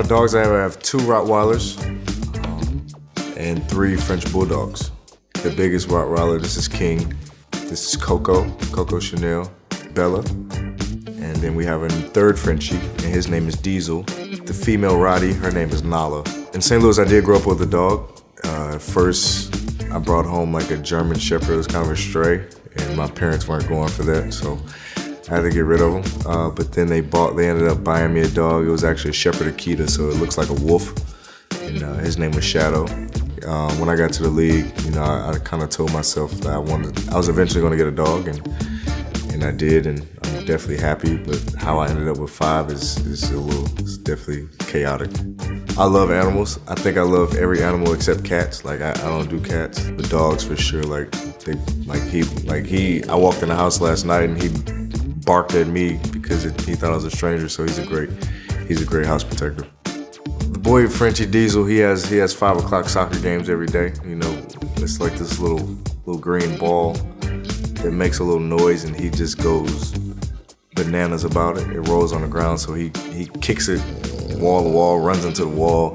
Dogs I have 2 Rottweilers and 3 French Bulldogs. The biggest Rottweiler, this is King. This is Coco Chanel, Bella. And then we have a 3rd Frenchie, and his name is Diesel. The female Roddy, her name is Nala. In St. Louis, I did grow up with a dog. At first, I brought home like a German Shepherd. It was kind of a stray, and my parents weren't going for that, so I had to get rid of him. But then they ended up buying me a dog. It was actually a Shepherd Akita, so it looks like a wolf. And his name was Shadow. When I got to the league, I kind of told myself that I was eventually going to get a dog, and I did, and I'm definitely happy. But how I ended up with 5 is it's definitely chaotic. I love animals. I think I love every animal except cats. Like I don't do cats, but dogs for sure. I walked in the house last night and he barked at me because he thought I was a stranger. So he's a great house protector. The boy Frenchie Diesel, he has 5 o'clock soccer games every day. It's like this little green ball that makes a little noise, and he just goes bananas about it. It rolls on the ground, so he kicks it wall to wall, runs into the wall.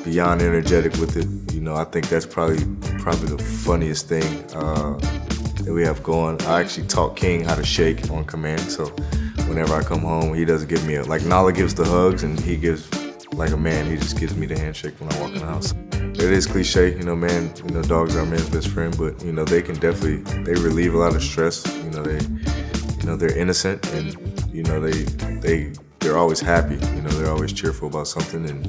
Beyond energetic with it. I think that's probably the funniest thing that we have going. I actually taught King how to shake on command, so whenever I come home, he doesn't give me like Nala gives the hugs, and he gives like a man. He just gives me the handshake when I walk in the house. It is cliche, dogs are man's best friend, but they can definitely relieve a lot of stress. They're innocent, and they're always happy. They're always cheerful about something, and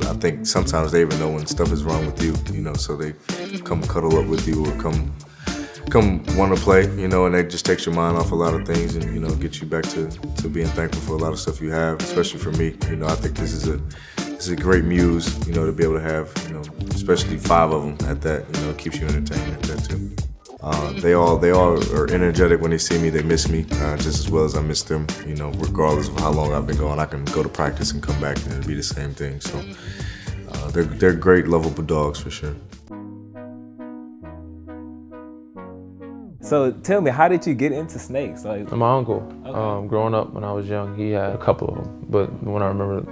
I think sometimes they even know when stuff is wrong with you. So they come cuddle up with you or come want to play. And that just takes your mind off a lot of things, and get you back to being thankful for a lot of stuff you have. Especially for me, I think this is a great muse. To be able to have, especially 5 of them at that. It keeps you entertained at that too. They all are energetic when they see me. They miss me just as well as I miss them. Regardless of how long I've been gone, I can go to practice and come back and it'll be the same thing. So they're great, lovable dogs for sure. So tell me, how did you get into snakes? My uncle, growing up when I was young, he had a couple of them. But the one I remember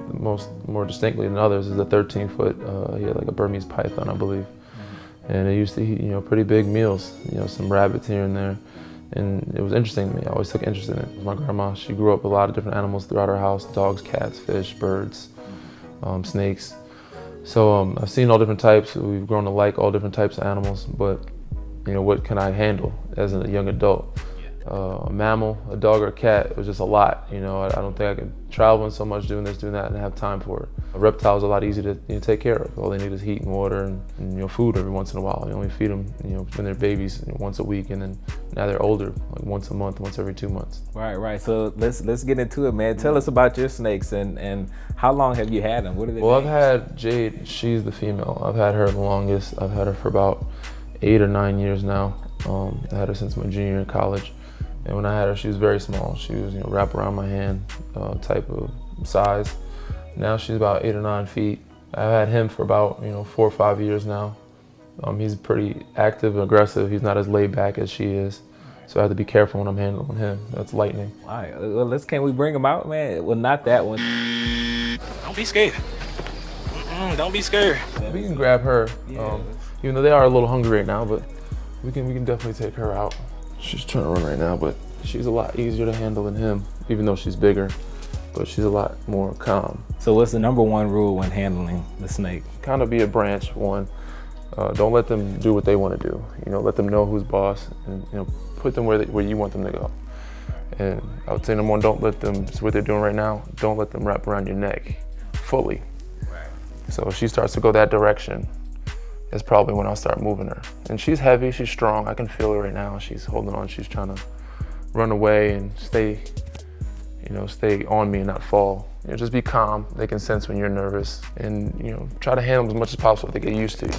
more distinctly than others is the 13-foot. He had like a Burmese python, I believe. And it used to eat, pretty big meals, some rabbits here and there. And it was interesting to me. I always took interest in it. My grandma, she grew up with a lot of different animals throughout her house: dogs, cats, fish, birds, snakes. So I've seen all different types. We've grown to like all different types of animals, but what can I handle as a young adult? A mammal, a dog or a cat, it was just a lot. I don't think I could travel in so much doing this, doing that, and have time for it. A reptile is a lot easier to take care of. All they need is heat and water and food every once in a while. You only feed them, when they're babies once a week, and then now they're older, like once a month, once every 2 months. Right. So let's get into it, man. Tell us about your snakes and how long have you had them? What are they? Well, I've had Jade. She's the female. I've had her the longest. I've had her for about 8 or 9 years now. I had her since my junior year in college. And when I had her, she was very small. She was, wrap around my hand type of size. Now she's about 8 or 9 feet. I've had him for about 4 or 5 years now. He's pretty active and aggressive. He's not as laid back as she is. So I have to be careful when I'm handling him. That's lightning. All right, well, can we bring him out, man? Well, not that one. Don't be scared. Don't be scared. We can grab her. Even though they are a little hungry right now, but we can definitely take her out. She's trying to run right now, but she's a lot easier to handle than him, even though she's bigger, but she's a lot more calm. So what's the number 1 rule when handling the snake? Kind of be a branch, one. Don't let them do what they want to do. Let them know who's boss, and put them where you want them to go. And I would say number 1, don't let them, it's what they're doing right now, don't let them wrap around your neck fully. Right. So if she starts to go that direction, that's probably when I'll start moving her. And she's heavy, she's strong. I can feel her right now. She's holding on, she's trying to run away and stay on me and not fall. Just be calm. They can sense when you're nervous, and try to handle them as much as possible. They get used to you.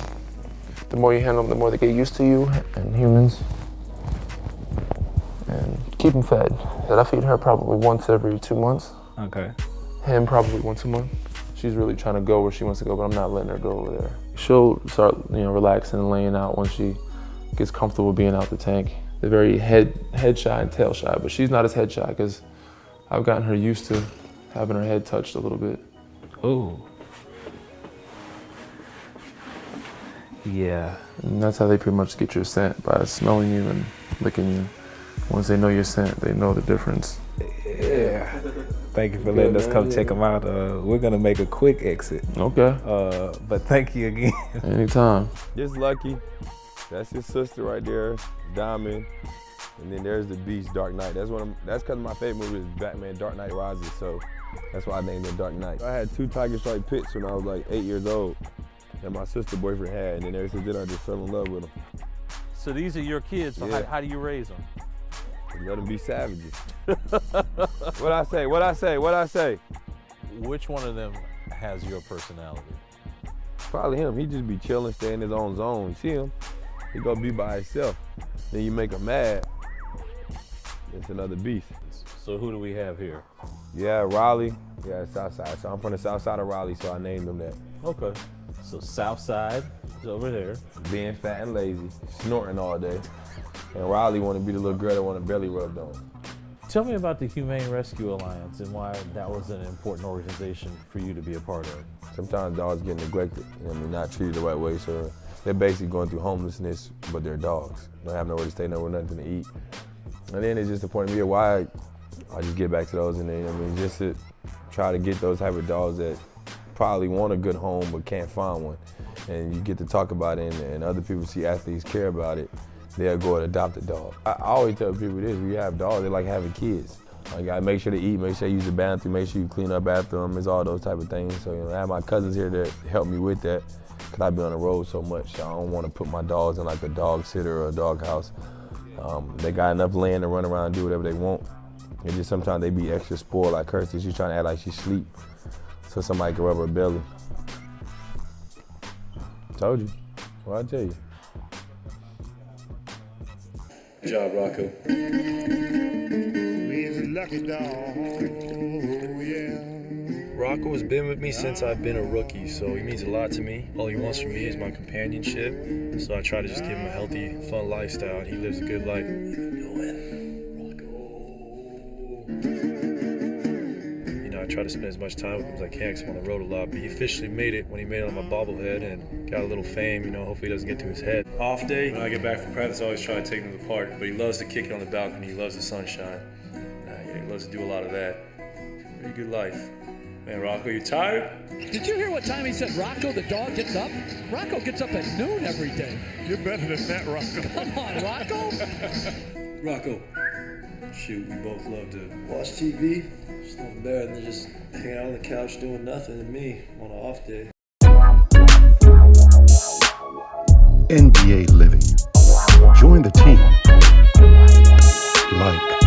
The more you handle them, the more they get used to you and humans. And keep them fed. I feed her probably once every 2 months. Okay. Him probably once a month. She's really trying to go where she wants to go, but I'm not letting her go over there. She'll start, relaxing and laying out once she gets comfortable being out the tank. They're very head shy and tail shy, but she's not as head shy because I've gotten her used to having her head touched a little bit. Ooh. Yeah. And that's how they pretty much get your scent, by smelling you and licking you. Once they know your scent, they know the difference. Yeah. Thank you for letting us come check them out. We're gonna make a quick exit. Okay. But thank you again. Anytime. This Lucky, that's his sister right there, Diamond. And then there's the Beast, Dark Knight. That's because my favorite movie is Batman Dark Knight Rises, so that's why I named it Dark Knight. I had 2 Tiger Stripe pits when I was like 8 years old that my sister boyfriend had, and then ever since then I just fell in love with them. So these are your kids, so Yeah. how do you raise them? Let them be savages. What I say? Which one of them has your personality? Probably him. He just be chilling, stay in his own zone. You see him, he gonna be by himself. Then you make him mad, it's another beast. So who do we have here? Yeah, Raleigh. Yeah, South Side. So I'm from the south side of Raleigh, so I named him that. Okay. So South Side is over there. Being fat and lazy, snorting all day. And Raleigh want to be the little girl that want to belly rubbed on. Tell me about the Humane Rescue Alliance and why that was an important organization for you to be a part of. Sometimes dogs get neglected, not treated the right way, so they're basically going through homelessness, but they're dogs. Don't have nowhere to stay, nowhere, nothing to eat. And then it's just the point of view why I just get back to those, and then, just to try to get those type of dogs that probably want a good home but can't find one. And you get to talk about it, and other people see athletes care about it, they'll go and adopt a dog. I always tell people this, when you have dogs, they like having kids. You gotta make sure they eat, make sure they use the bathroom, make sure you clean up after them, it's all those type of things. So I have my cousins here that help me with that, because I've been on the road so much. So I don't want to put my dogs in like a dog sitter or a dog house. They got enough land to run around and do whatever they want. And just sometimes they be extra spoiled, like Kirsty, she's trying to act like she sleep, so somebody can rub her belly. Told you, what I tell you. Good job, Rocco. He's a lucky dog, yeah. Rocco has been with me since I've been a rookie, so he means a lot to me. All he wants from me is my companionship, so I try to just give him a healthy, fun lifestyle, and he lives a good life. I try to spend as much time with him as I can because I'm on the road a lot, but he officially made it when he made it on my bobblehead and got a little fame, hopefully it doesn't get to his head. Off day, when I get back from practice, I always try to take him to the park, but he loves to kick it on the balcony, he loves the sunshine. He loves to do a lot of that. Pretty good life. Man, Rocco, you tired? Did you hear what time he said Rocco the dog gets up? Rocco gets up at noon every day. You're better than that, Rocco. Come on, Rocco. Rocco, shoot, we both love to watch TV. There's nothing better than just hanging out on the couch doing nothing to me on an off day. NBA Living. Join the team. Like